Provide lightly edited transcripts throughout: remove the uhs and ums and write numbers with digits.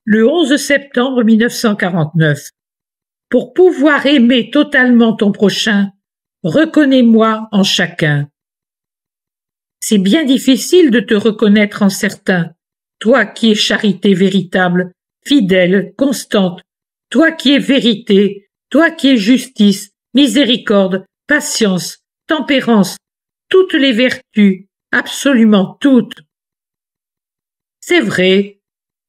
Le 11 septembre 1949. Pour pouvoir aimer totalement ton prochain, reconnais-moi en chacun. C'est bien difficile de te reconnaître en certains, toi qui es charité véritable, fidèle, constante, toi qui es vérité, toi qui es justice, miséricorde, patience, tempérance, toutes les vertus, absolument toutes. C'est vrai,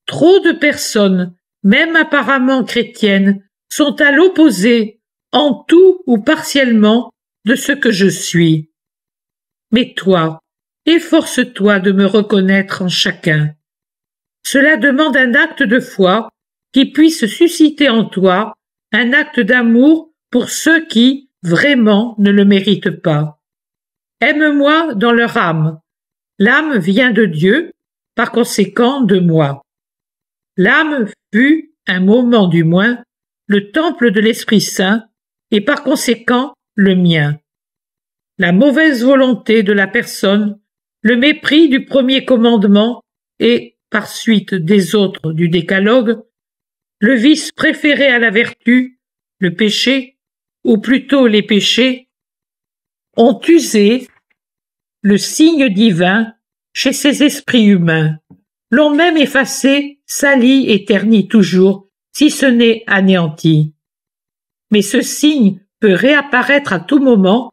trop de personnes, même apparemment chrétiennes, sont à l'opposé, en tout ou partiellement, de ce que je suis. Mais toi, efforce-toi de me reconnaître en chacun. Cela demande un acte de foi qui puisse susciter en toi un acte d'amour pour ceux qui, vraiment, ne le méritent pas. Aime-moi dans leur âme. L'âme vient de Dieu, par conséquent de moi. L'âme fut, un moment du moins, le temple de l'Esprit Saint et par conséquent le mien. La mauvaise volonté de la personne, le mépris du premier commandement et, par suite des autres du décalogue, le vice préféré à la vertu, le péché, ou plutôt les péchés, ont usé le signe divin chez ces esprits humains, l'ont même effacé, sali et terni toujours, si ce n'est anéanti. Mais ce signe peut réapparaître à tout moment,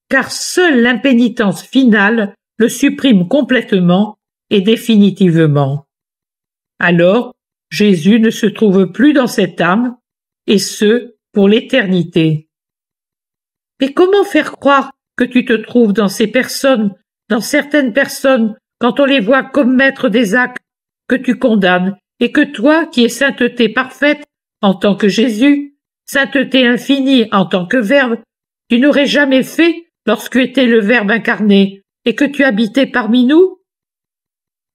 car seule l'impénitence finale le supprime complètement et définitivement. Alors, Jésus ne se trouve plus dans cette âme, et ce, pour l'éternité. Mais comment faire croire que tu te trouves dans ces personnes, dans certaines personnes, quand on les voit commettre des actes que tu condamnes, et que toi, qui es sainteté parfaite en tant que Jésus, sainteté infinie en tant que Verbe, tu n'aurais jamais fait lorsque tu étais le Verbe incarné et que tu habitais parmi nous?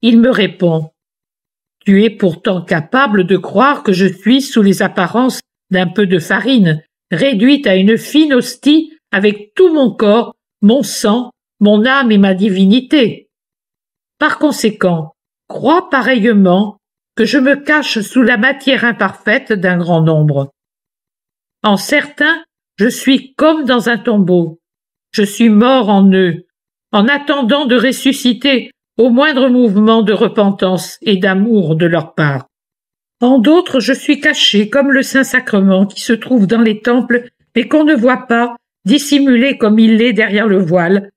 Il me répond, « Tu es pourtant capable de croire que je suis sous les apparences d'un peu de farine, réduite à une fine hostie avec tout mon corps, mon sang, mon âme et ma divinité. Par conséquent, crois pareillement que je me cache sous la matière imparfaite d'un grand nombre. En certains, je suis comme dans un tombeau. Je suis mort en eux, en attendant de ressusciter au moindre mouvement de repentance et d'amour de leur part. En d'autres, je suis caché comme le Saint-Sacrement qui se trouve dans les temples mais qu'on ne voit pas, dissimulé comme il l'est derrière le voile,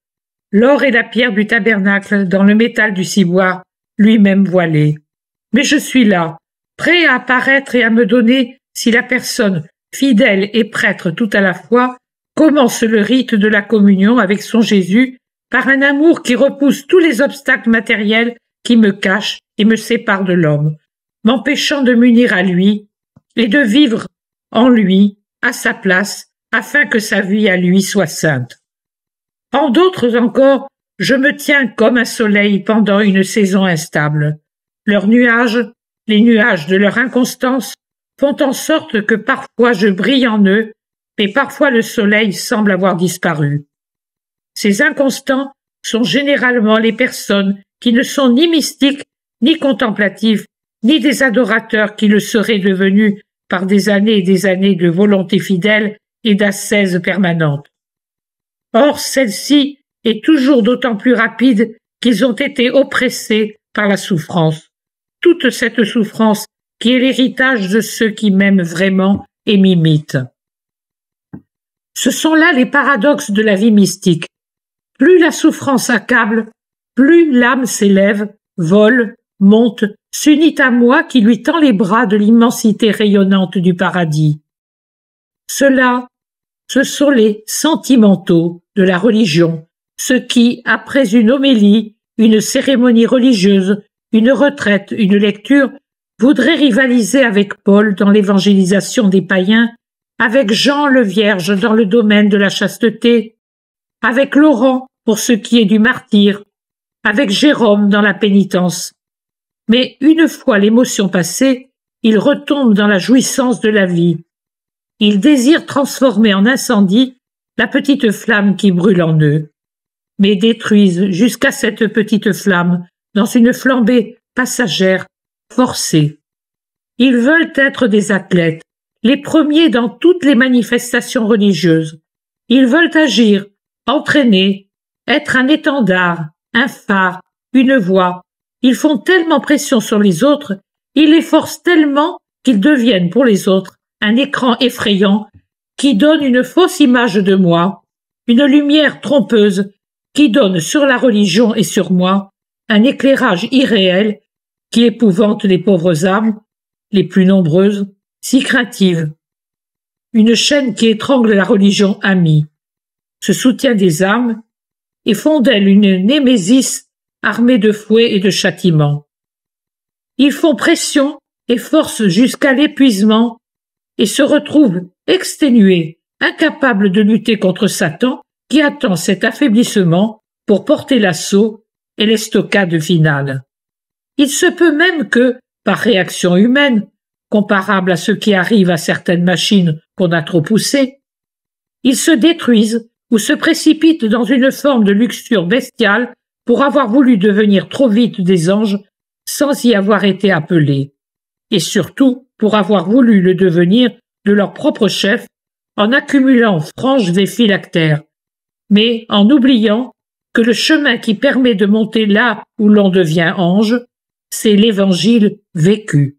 l'or et la pierre du tabernacle dans le métal du ciboire, lui-même voilé. Mais je suis là, prêt à apparaître et à me donner si la personne, fidèle et prêtre tout à la fois, commence le rite de la communion avec son Jésus par un amour qui repousse tous les obstacles matériels qui me cachent et me séparent de l'homme, m'empêchant de m'unir à lui et de vivre en lui, à sa place, afin que sa vie à lui soit sainte. En d'autres encore, je me tiens comme un soleil pendant une saison instable. Leurs nuages, les nuages de leur inconstance, font en sorte que parfois je brille en eux, mais parfois le soleil semble avoir disparu. Ces inconstants sont généralement les personnes qui ne sont ni mystiques, ni contemplatifs, ni des adorateurs qui le seraient devenus par des années et des années de volonté fidèle et d'ascèse permanente. Or, celle-ci est toujours d'autant plus rapide qu'ils ont été oppressés par la souffrance. Toute cette souffrance qui est l'héritage de ceux qui m'aiment vraiment et m'imitent. Ce sont là les paradoxes de la vie mystique. Plus la souffrance accable, plus l'âme s'élève, vole, monte, s'unit à moi qui lui tend les bras de l'immensité rayonnante du paradis. Ceux-là, ce sont les sentimentaux de la religion, ceux qui, après une homélie, une cérémonie religieuse, une retraite, une lecture, voudraient rivaliser avec Paul dans l'évangélisation des païens, avec Jean le Vierge dans le domaine de la chasteté, avec Laurent pour ce qui est du martyre, avec Jérôme dans la pénitence. Mais une fois l'émotion passée, ils retombent dans la jouissance de la vie. Ils désirent transformer en incendie la petite flamme qui brûle en eux, mais détruisent jusqu'à cette petite flamme dans une flambée passagère, forcée. Ils veulent être des athlètes, les premiers dans toutes les manifestations religieuses. Ils veulent agir, entraîner, être un étendard, un phare, une voix. Ils font tellement pression sur les autres, ils les forcent tellement qu'ils deviennent pour les autres un écran effrayant qui donne une fausse image de moi, une lumière trompeuse qui donne sur la religion et sur moi un éclairage irréel qui épouvante les pauvres âmes, les plus nombreuses, si craintives. Une chaîne qui étrangle la religion amie, se soutient des âmes et font d'elle une némésis armée de fouets et de châtiments. Ils font pression et forcent jusqu'à l'épuisement et se retrouvent exténués, incapables de lutter contre Satan qui attend cet affaiblissement pour porter l'assaut et l'estocade finale. Il se peut même que, par réaction humaine, comparable à ce qui arrive à certaines machines qu'on a trop poussées, ils se détruisent ou se précipitent dans une forme de luxure bestiale pour avoir voulu devenir trop vite des anges sans y avoir été appelés, et surtout pour avoir voulu le devenir de leur propre chef en accumulant franges et phylactères, mais en oubliant que le chemin qui permet de monter là où l'on devient ange, c'est l'Évangile vécu.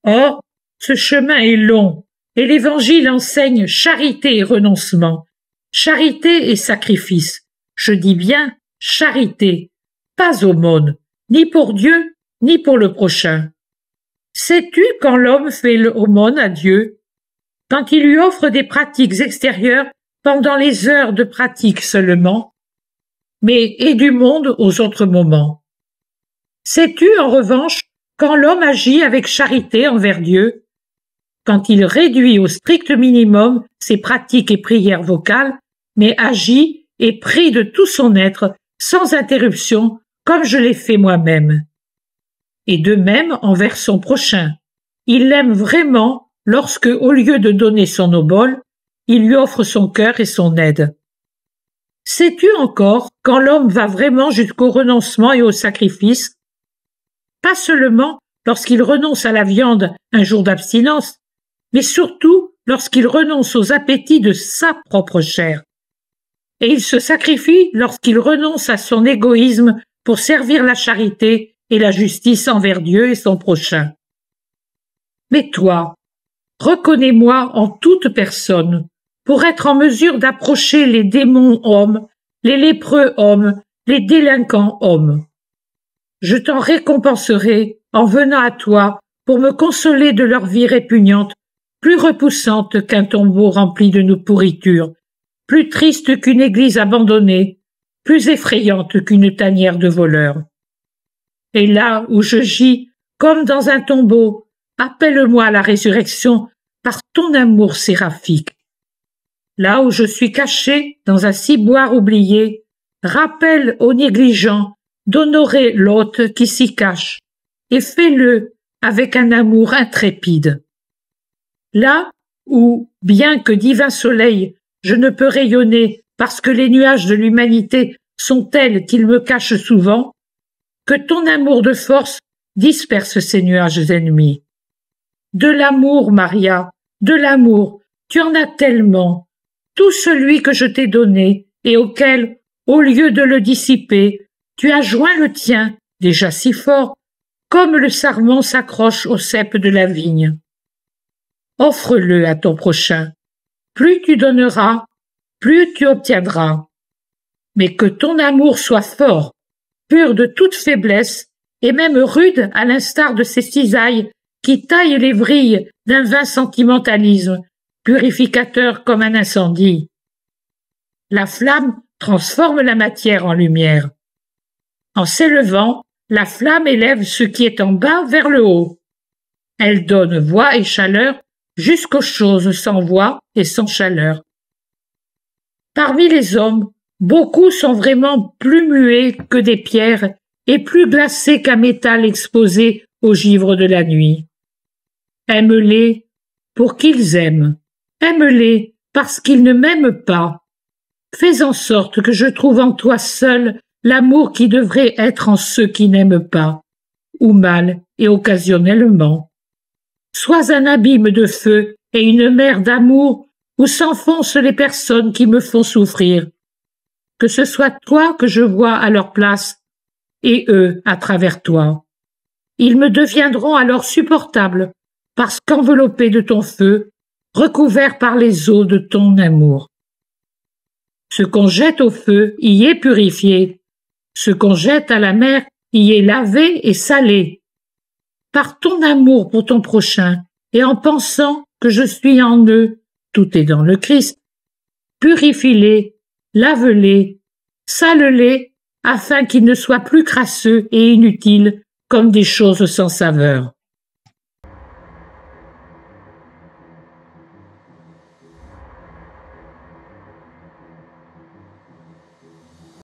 Or, ce chemin est long, et l'Évangile enseigne charité et renoncement, charité et sacrifice. Je dis bien charité, pas aumône, ni pour Dieu, ni pour le prochain. Sais-tu quand l'homme fait l'aumône à Dieu? Quand il lui offre des pratiques extérieures pendant les heures de pratique seulement, mais et du monde aux autres moments. Sais-tu, en revanche, quand l'homme agit avec charité envers Dieu, quand il réduit au strict minimum ses pratiques et prières vocales, mais agit et prie de tout son être, sans interruption, comme je l'ai fait moi-même. Et de même envers son prochain. Il l'aime vraiment lorsque, au lieu de donner son obole, il lui offre son cœur et son aide. Sais-tu encore quand l'homme va vraiment jusqu'au renoncement et au sacrifice? Pas seulement lorsqu'il renonce à la viande un jour d'abstinence, mais surtout lorsqu'il renonce aux appétits de sa propre chair. Et il se sacrifie lorsqu'il renonce à son égoïsme pour servir la charité et la justice envers Dieu et son prochain. Mais toi, reconnais-moi en toute personne, pour être en mesure d'approcher les démons hommes, les lépreux hommes, les délinquants hommes. Je t'en récompenserai en venant à toi pour me consoler de leur vie répugnante, plus repoussante qu'un tombeau rempli de nos pourritures, plus triste qu'une église abandonnée, plus effrayante qu'une tanière de voleurs. Et là où je gis, comme dans un tombeau, appelle-moi à la résurrection par ton amour séraphique. Là où je suis caché dans un ciboire oublié, rappelle aux négligents d'honorer l'hôte qui s'y cache, et fais-le avec un amour intrépide. Là où, bien que divin soleil, je ne peux rayonner parce que les nuages de l'humanité sont tels qu'ils me cachent souvent, que ton amour de force disperse ces nuages ennemis. De l'amour, Maria, de l'amour, tu en as tellement, tout celui que je t'ai donné et auquel, au lieu de le dissiper, tu as joint le tien, déjà si fort, comme le sarment s'accroche au cep de la vigne. Offre-le à ton prochain. Plus tu donneras, plus tu obtiendras. Mais que ton amour soit fort, pur de toute faiblesse, et même rude à l'instar de ces cisailles qui taillent les vrilles d'un vain sentimentalisme, purificateur comme un incendie. La flamme transforme la matière en lumière. En s'élevant, la flamme élève ce qui est en bas vers le haut. Elle donne voix et chaleur jusqu'aux choses sans voix et sans chaleur. Parmi les hommes, beaucoup sont vraiment plus muets que des pierres et plus glacés qu'un métal exposé au givre de la nuit. Aime-les pour qu'ils aiment. Aime-les parce qu'ils ne m'aiment pas. Fais en sorte que je trouve en toi seul l'amour qui devrait être en ceux qui n'aiment pas, ou mal et occasionnellement. Sois un abîme de feu et une mer d'amour où s'enfoncent les personnes qui me font souffrir. Que ce soit toi que je vois à leur place et eux à travers toi. Ils me deviendront alors supportables parce qu'enveloppés de ton feu, recouverts par les eaux de ton amour. Ce qu'on jette au feu y est purifié. Ce qu'on jette à la mer y est lavé et salé. Par ton amour pour ton prochain et en pensant que je suis en eux, tout est dans le Christ. Purifie-les, lave-les, sale-les, afin qu'ils ne soient plus crasseux et inutiles comme des choses sans saveur.